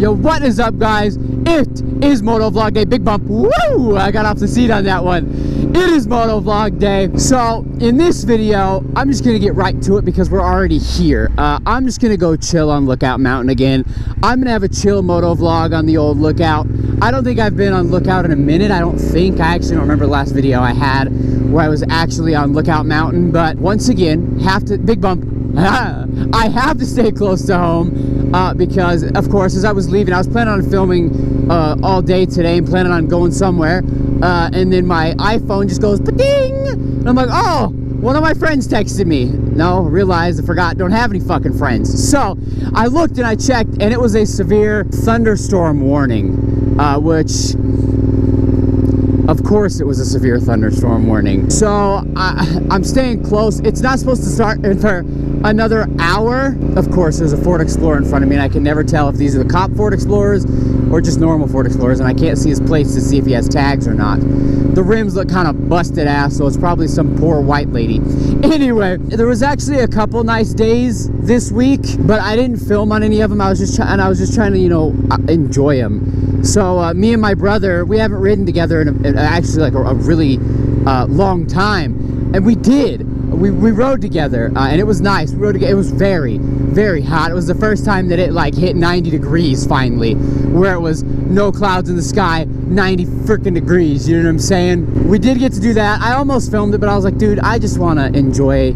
Yo, what is up, guys? It is Motovlog Day. Big bump. Woo! I got off the seat on that one. It is Motovlog Day. So, in this video, I'm just going to get right to it because we're already here. I'm just going to go chill on Lookout Mountain again. I'm going to have a chill motovlog on the old Lookout. I don't think I've been on Lookout in a minute. I actually don't remember the last video I had where I was actually on Lookout Mountain. But once again, big bump. I have to stay close to home because, of course, as I was leaving, I was planning on filming all day today and planning on going somewhere. And then my iPhone just goes, pa-ding! And I'm like, oh, one of my friends texted me. No, realized I forgot, don't have any fucking friends. So I looked and I checked, and it was a severe thunderstorm warning, which... Of course it was a severe thunderstorm warning. So I'm staying close. It's not supposed to start for another hour. Of course, there's a Ford Explorer in front of me, and I can never tell if these are the cop Ford Explorers or just normal Ford Explorers, and I can't see his plates to see if he has tags or not. The rims look kind of busted ass, so it's probably some poor white lady. Anyway, there was actually a couple nice days this week, but I didn't film on any of them. I was just trying to, you know, enjoy them. So me and my brother, we haven't ridden together in actually like a really long time, and we did. We rode together, and it was nice. We rode together. It was very, very hot. It was the first time that it like hit 90 degrees finally, where it was no clouds in the sky, 90 freaking degrees. You know what I'm saying? We did get to do that. I almost filmed it, but I was like, dude, I just want to enjoy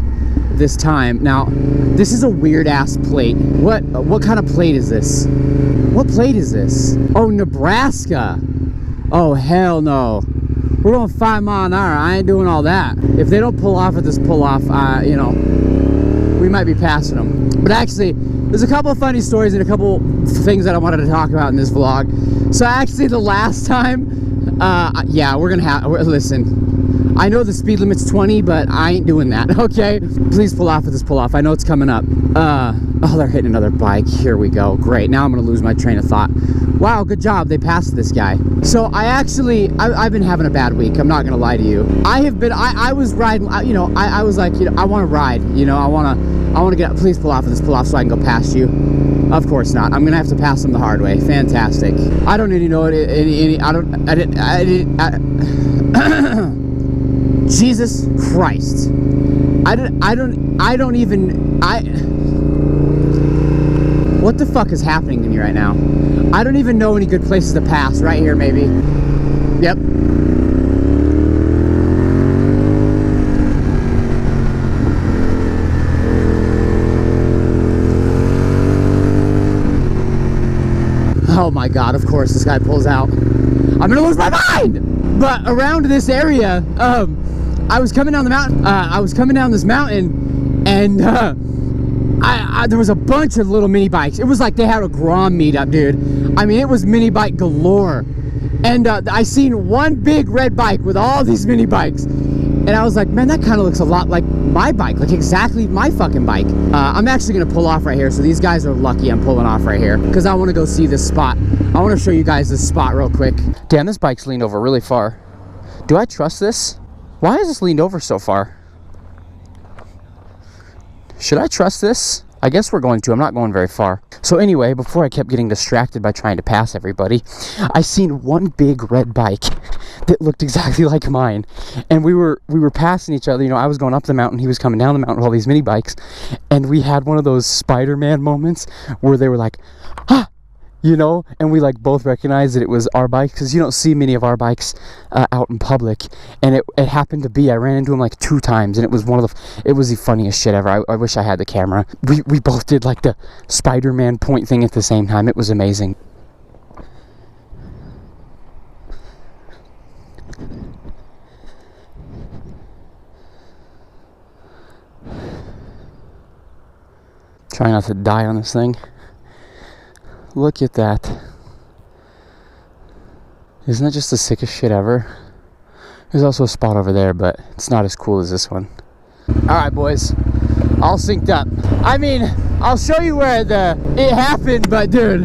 this time. Now, this is a weird ass plate. What kind of plate is this? What plate is this? Oh, Nebraska. Oh, hell no. We're going 5 miles an hour. I ain't doing all that. If they don't pull off at this pull-off, you know, we might be passing them. But actually, there's a couple of funny stories and a couple things that I wanted to talk about in this vlog. So actually, the last time, yeah, listen, I know the speed limit's 20, but I ain't doing that, okay? Please pull off at this pull-off. I know it's coming up. Oh, they're hitting another bike. Here we go. Great. Now I'm going to lose my train of thought. Wow, good job. They passed this guy. So I've been having a bad week. I'm not going to lie to you. I was riding, you know, I was like, you know, I want to ride. You know, I want to get, please pull off at this pull-off so I can go past you. Of course not. I'm going to have to pass them the hard way. Fantastic. I don't even know Jesus Christ. What the fuck is happening to me right now? I don't even know any good places to pass. Right here, maybe. Yep. Oh my God, of course this guy pulls out. I'm gonna lose my mind! But around this area, I was coming down the mountain. I was coming down this mountain, and there was a bunch of little mini bikes. It was like they had a Grom meetup, dude. I mean, it was mini bike galore. And I seen one big red bike with all these mini bikes, and I was like, man, that kind of looks a lot like my bike, like exactly my fucking bike. I'm actually gonna pull off right here, so these guys are lucky I'm pulling off right here, because I want to go see this spot. I want to show you guys this spot real quick. Damn, this bike's leaned over really far. Do I trust this? Why is this leaned over so far? Should I trust this? I guess we're going to. I'm not going very far. So anyway, before I kept getting distracted by trying to pass everybody, I seen one big red bike that looked exactly like mine. And we were passing each other. You know, I was going up the mountain, he was coming down the mountain with all these mini bikes. And we had one of those Spider-Man moments where they were like, ah! You know, and we like both recognized that it was our bike, because you don't see many of our bikes out in public. And it happened to be, I ran into him like 2 times, and it was the funniest shit ever. I wish I had the camera. We both did like the Spider-Man point thing at the same time. It was amazing. Try not to die on this thing. Look at that. Isn't that just the sickest shit ever? There's also a spot over there, but it's not as cool as this one. Alright, boys. All synced up. I mean, I'll show you where it happened, but dude,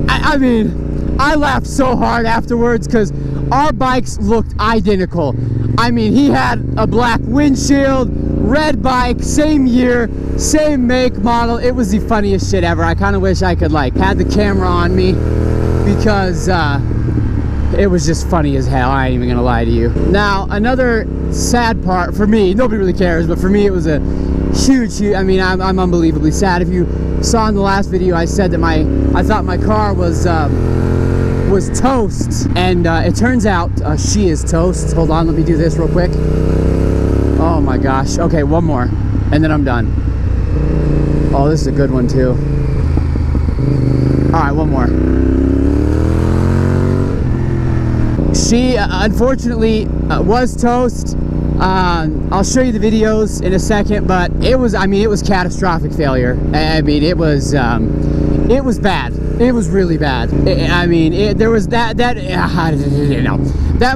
I mean, I laughed so hard afterwards because our bikes looked identical. I mean, he had a black windshield, red bike, same year, same make, model. It was the funniest shit ever. I kind of wish I could like had the camera on me because it was just funny as hell. I ain't even gonna lie to you. Now, another sad part for me, nobody really cares, but for me it was a huge, I mean, I'm unbelievably sad. If you saw in the last video, I said that I thought my car was toast, and it turns out she is toast. Hold on, let me do this real quick. Oh my gosh. Okay, one more and then I'm done. Oh, this is a good one too. All right, one more. She unfortunately was toast. I'll show you the videos in a second, but it was, I mean, it was catastrophic failure. I mean, it was bad. It was really bad. I mean, there was that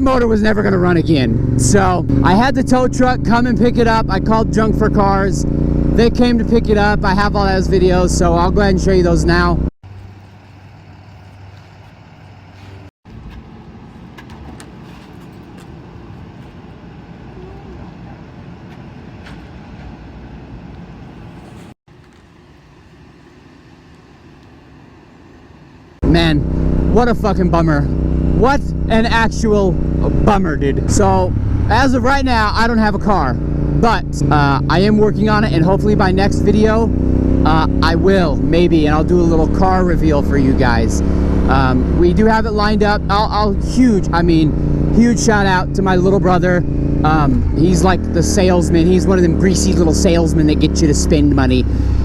motor was never going to run again. So I had the tow truck come and pick it up. I called Junk for Cars. They came to pick it up. I have all those videos, so I'll go ahead and show you those now. Man, what a fucking bummer. What an actual bummer, dude. So, as of right now, I don't have a car, but I am working on it, and hopefully by next video, I will, maybe, and I'll do a little car reveal for you guys. We do have it lined up. Huge shout out to my little brother. He's like the salesman. He's one of them greasy little salesmen that get you to spend money.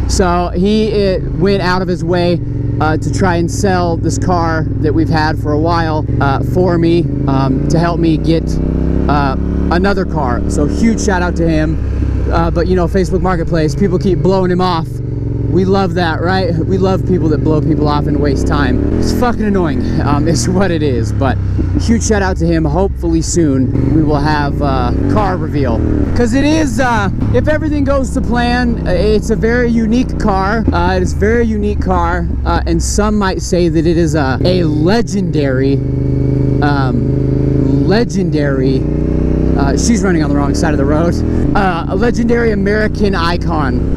So he went out of his way to try and sell this car that we've had for a while for me, to help me get another car. So huge shout out to him. But you know, Facebook Marketplace, people keep blowing him off. We love that, right? We love people that blow people off and waste time. It's fucking annoying, is what it is. But huge shout out to him. Hopefully soon we will have car reveal. Because it is, if everything goes to plan, it's a very unique car. It is a very unique car. And some might say that it is a legendary, she's running on the wrong side of the road. A legendary American icon.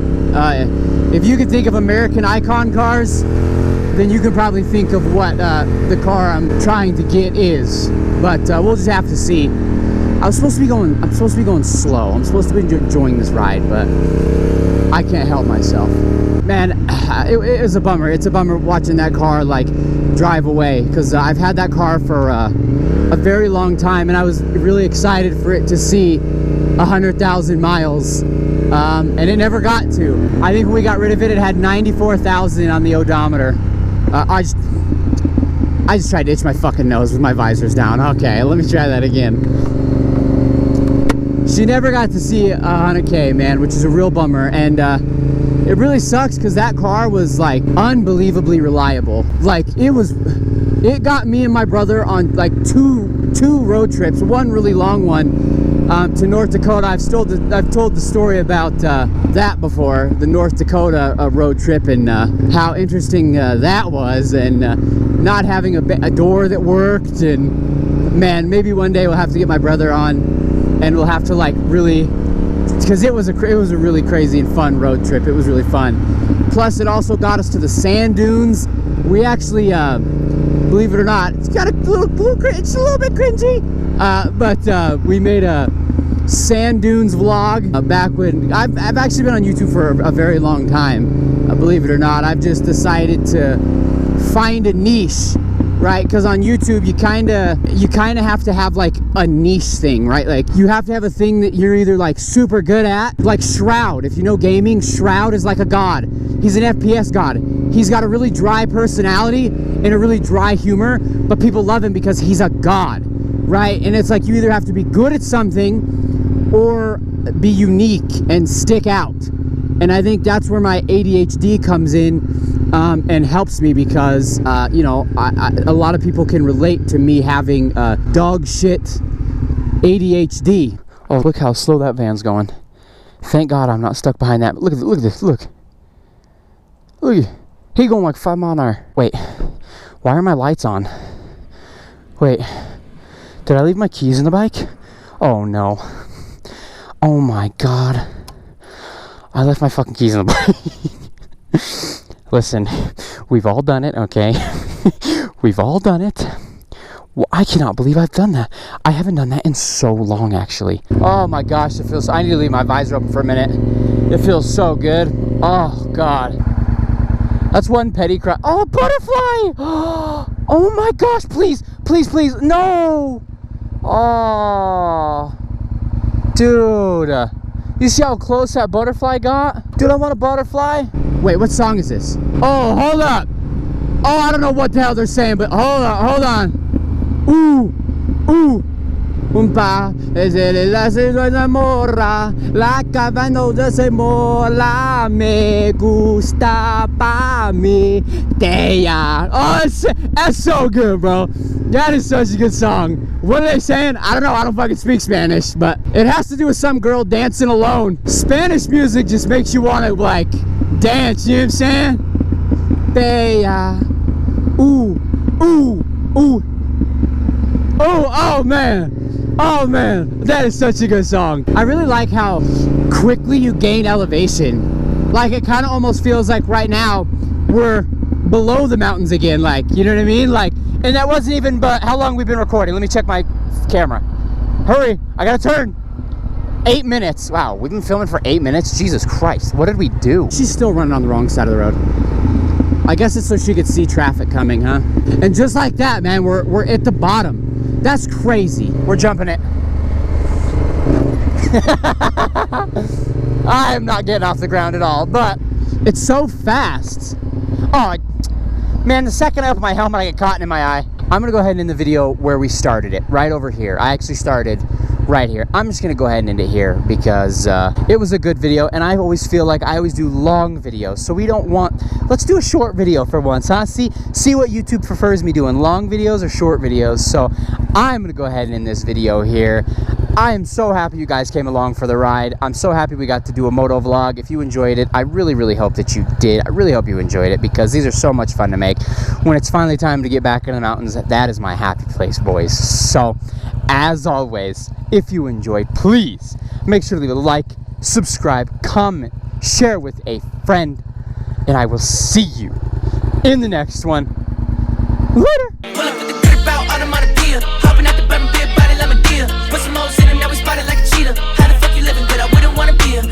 If you can think of American icon cars, then you can probably think of what the car I'm trying to get is. But we'll just have to see. I'm supposed to be going slow. I'm supposed to be enjoying this ride, but I can't help myself. Man, it is a bummer. It's a bummer watching that car like drive away, because I've had that car for a very long time, and I was really excited for it to see 100,000 miles. And it never got to. I think when we got rid of it, it had 94,000 on the odometer. I just tried to itch my fucking nose with my visors down. Okay, let me try that again. She never got to see 100K, man, which is a real bummer. And it really sucks because that car was like unbelievably reliable. Like it got me and my brother on like two road trips, one really long one. To North Dakota. I've told the story about that before, the North Dakota road trip, and how interesting that was, and not having a door that worked. And man, maybe one day we'll have to get my brother on, and we'll have to like really, because it was a really crazy and fun road trip. It was really fun. Plus, it also got us to the sand dunes. We actually, believe it or not, it's got it's a little bit cringy. But we made a sand dunes vlog back when I've actually been on YouTube for a very long time. Believe it or not, I've just decided to find a niche, right? Because on YouTube you kind of have to have like a niche thing, right? Like you have to have a thing that you're either like super good at, like Shroud. If you know gaming, Shroud is like a god. He's an FPS god. He's got a really dry personality and a really dry humor, but people love him because he's a god, right? And it's like you either have to be good at something or be unique and stick out. And I think that's where my ADHD comes in and helps me, because you know, a lot of people can relate to me having dog shit ADHD. Oh, look how slow that van's going. Thank God I'm not stuck behind that. Look at this, look. He going like 5 miles an hour. Wait, why are my lights on? Wait, did I leave my keys in the bike? Oh no. Oh my god. I left my fucking keys in the bike. Listen, we've all done it, okay? We've all done it. Well, I cannot believe I've done that. I haven't done that in so long, actually. Oh my gosh, it feels so... I need to leave my visor open for a minute. It feels so good. Oh god. That's one petty cry. Oh, a butterfly! Oh my gosh, please, please, please, no! Oh, dude. You see how close that butterfly got? Dude, I want a butterfly. Wait, what song is this? Oh, hold up. Oh, I don't know what the hell they're saying, but hold on, hold on. Ooh. Pa, es la se enamora, la cabana se mola, me gusta pa mi teya. Oh, that's so good, bro. That is such a good song. What are they saying? I don't know. I don't fucking speak Spanish, but it has to do with some girl dancing alone. Spanish music just makes you want to, like, dance, you know what I'm saying? Teya. Ooh. Oh, man. Oh man, that is such a good song. I really like how quickly you gain elevation. Like, it kind of almost feels like right now we're below the mountains again, like, you know what I mean? Like, and that wasn't even, but how long we've been recording? Let me check my camera. Hurry, I gotta turn. 8 minutes. Wow, we've been filming for 8 minutes? Jesus Christ, what did we do? She's still running on the wrong side of the road. I guess it's so she could see traffic coming, huh? And just like that, man, we're at the bottom. That's crazy. We're jumping it. I am not getting off the ground at all, but it's so fast. Oh, man, the second I open my helmet, I get cotton in my eye. I'm gonna go ahead and end the video where we started it, right over here. I actually started right here. I'm just gonna go ahead and end it here because it was a good video, and I always feel like I always do long videos, so we don't want... Let's do a short video for once, huh? See what YouTube prefers me doing, long videos or short videos. So I'm gonna go ahead and end this video here. I am so happy you guys came along for the ride. I'm so happy we got to do a moto vlog. If you enjoyed it, I really, really hope that you did. I really hope you enjoyed it because these are so much fun to make. When it's finally time to get back in the mountains, that is my happy place, boys. So, as always, if you enjoyed, please make sure to leave a like, subscribe, comment, share with a friend, and I will see you in the next one. Later! Pull up with the grip out, automatic gear. Hopping out the bottom, big body like a deer. Put some hoes in him, now we spotted like a cheetah.